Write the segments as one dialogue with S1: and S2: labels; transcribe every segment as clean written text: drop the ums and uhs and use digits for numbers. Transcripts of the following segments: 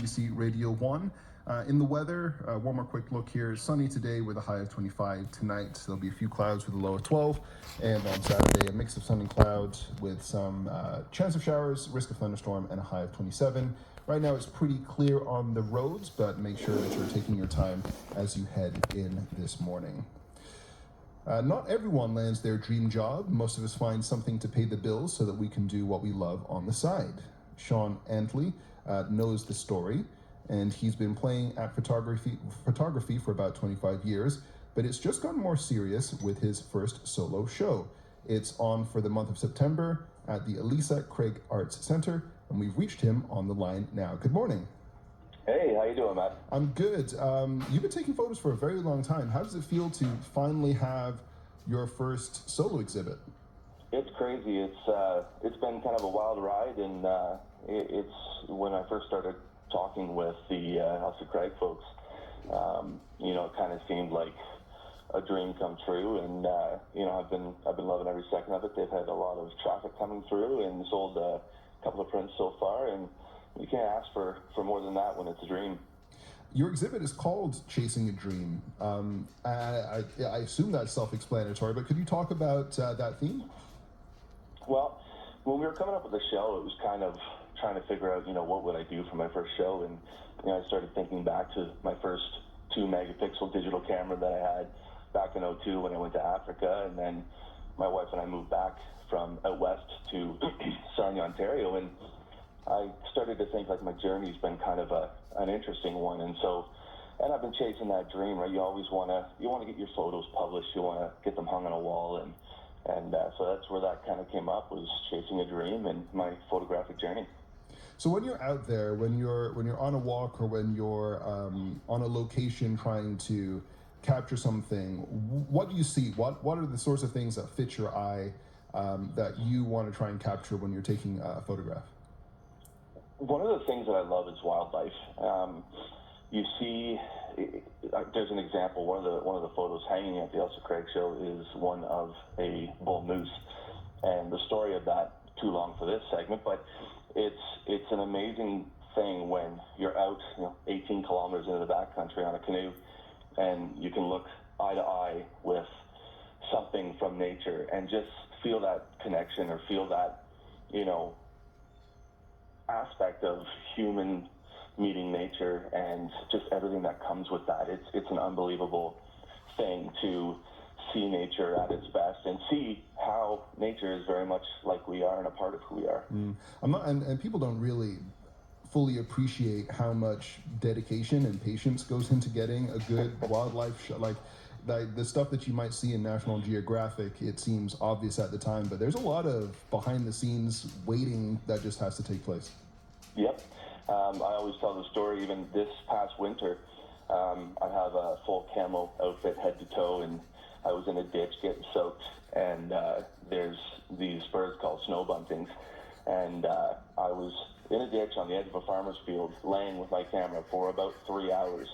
S1: CBC Radio 1. In the weather, one more quick look here. Sunny today with a high of 25. Tonight, there'll be a few clouds with a low of 12. And on Saturday, a mix of sun and clouds with some chance of showers, risk of thunderstorm, and a high of 27. Right now, it's pretty clear on the roads, but make sure that you're taking your time as you head in this morning. Not everyone lands their dream job. Most of us find something to pay the bills so that we can do what we love on the side. Sean Antley knows the story, and he's been playing at photography for about 25 years, but it's just gotten more serious with his first solo show. It's on for the month of September at the Elisa Craig Arts Center, and we've reached him on the line now. Good morning.
S2: Hey, how you doing, Matt?
S1: I'm good. You've been taking photos for a very long time. How does it feel to finally have your first solo exhibit?
S2: It's crazy. It's been kind of a wild ride, and it's when I first started talking with the House of Craig folks, it kind of seemed like a dream come true, and I've been loving every second of it. They've had a lot of traffic coming through and sold a couple of prints so far, and you can't ask for more than that when it's a dream.
S1: Your exhibit is called Chasing a Dream. I assume that's self-explanatory, but could you talk about that theme?
S2: Well, when we were coming up with the show, it was kind of trying to figure out, what would I do for my first show, and I started thinking back to my first 2-megapixel digital camera that I had back in '02 when I went to Africa, and then my wife and I moved back from out west to Sarnia, Ontario, and I started to think like my journey's been kind of an interesting one, and I've been chasing that dream, right? You always want to get your photos published, you want to get them hung on a wall, and so that's where that kind of came up, was chasing a dream and my photographic journey.
S1: So when you're out there, when you're on a walk, or when you're on a location trying to capture something, what do you see? What are the sorts of things that fit your eye that you want to try and capture when you're taking a photograph?
S2: One of the things that I love is wildlife. You see, there's an example. One of the photos hanging at the Elsa Craig show is one of a bull moose, and the story of that too long for this segment, but it's an amazing thing when you're out 18 kilometers into the backcountry on a canoe, and you can look eye to eye with something from nature and just feel that connection, or feel that aspect of human meeting nature and just everything that comes with that. It's an unbelievable thing to see nature at its best and see how nature is very much like we are and a part of who we are.
S1: And people don't really fully appreciate how much dedication and patience goes into getting a good wildlife shot. Like the stuff that you might see in National Geographic, it seems obvious at the time, but there's a lot of behind the scenes waiting that just has to take place.
S2: Yep. I always tell the story, even this past winter, I have a full camo outfit head to toe, and I was in a ditch getting soaked, and there's these birds called snow buntings, and I was in a ditch on the edge of a farmer's field laying with my camera for about 3 hours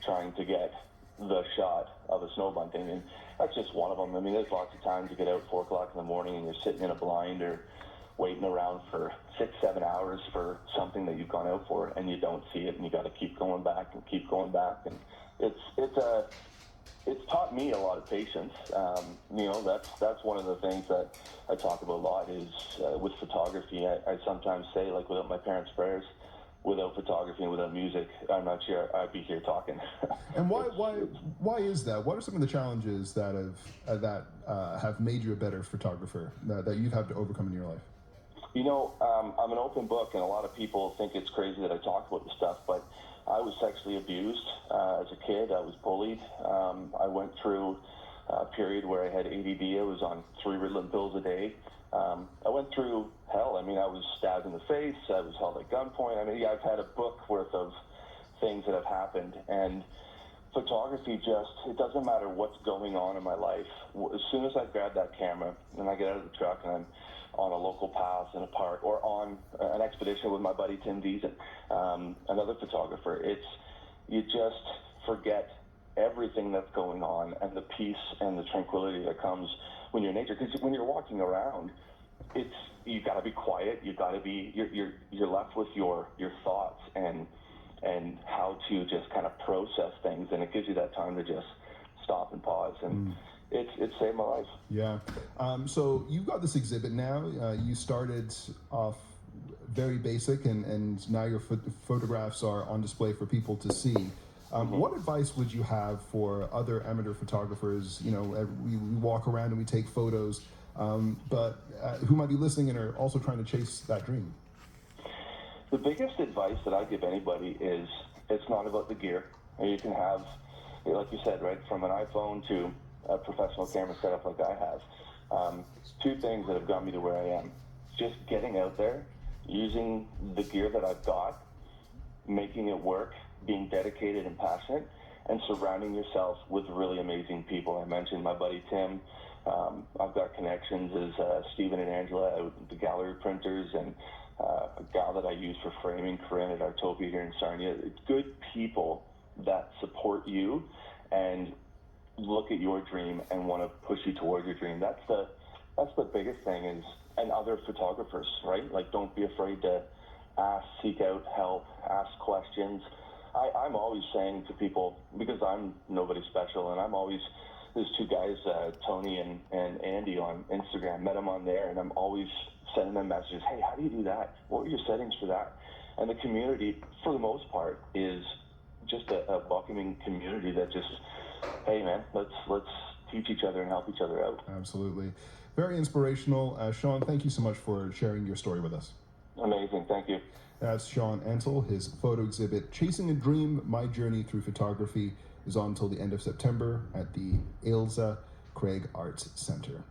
S2: trying to get the shot of a snow bunting, and that's just one of them. I mean, there's lots of times you get out 4 o'clock in the morning and you're sitting in a blind or waiting around for 6-7 hours for something that you've gone out for, and you don't see it, and you got to keep going back, and it's taught me a lot of patience. That's one of the things that I talk about a lot is with photography. I sometimes say, like, without my parents' prayers, without photography and without music, I'm not sure I'd be here talking.
S1: And why is that? What are some of the challenges that have made you a better photographer that you've had to overcome in your life?
S2: I'm an open book, and a lot of people think it's crazy that I talk about this stuff, but I was sexually abused as a kid. I was bullied. I went through a period where I had ADD. I was on 3 Ritalin pills a day. I went through hell. I mean, I was stabbed in the face. I was held at gunpoint. I mean, I've had a book worth of things that have happened, and photography it doesn't matter what's going on in my life. As soon as I grab that camera and I get out of the truck and I'm on a local path in a park, or on an expedition with my buddy Tim Deason, another photographer, you just forget everything that's going on, and the peace and the tranquility that comes when you're in nature. Because when you're walking around, you got to be quiet. You got to be you're left with your thoughts, and and how to just kind of process things, and it gives you that time to just stop and pause, and it saved my life.
S1: Yeah. So you've got this exhibit now. You started off very basic, and now your photographs are on display for people to see. What advice would you have for other amateur photographers? You know, we walk around and we take photos, but who might be listening and are also trying to chase that dream?
S2: The biggest advice that I give anybody is it's not about the gear. You can have, like you said, right, from an iPhone to a professional camera setup like I have. Two things that have got me to where I am. Just getting out there, using the gear that I've got, making it work, being dedicated and passionate, and surrounding yourself with really amazing people. I mentioned my buddy Tim. I've got connections as Stephen and Angela, the gallery printers, and a gal that I use for framing, Corinne at Artopia here in Sarnia. It's good people that support you and look at your dream and want to push you towards your dream. That's the biggest thing, is, and other photographers, right? Like, don't be afraid to ask, seek out help, ask questions. I'm always saying to people, because I'm nobody special, and I'm always, there's two guys, Tony and Andy on Instagram, met them on there, and I'm always sending them messages, hey, how do you do that? What are your settings for that? And the community, for the most part, is just a welcoming community that just, hey man, let's teach each other and help each other out.
S1: Absolutely. Very inspirational. Sean, thank you so much for sharing your story with us.
S2: Amazing, thank you.
S1: That's Sean Ansell. His photo exhibit, Chasing a Dream, My Journey Through Photography, is on until the end of September at the Ailsa Craig Arts Centre.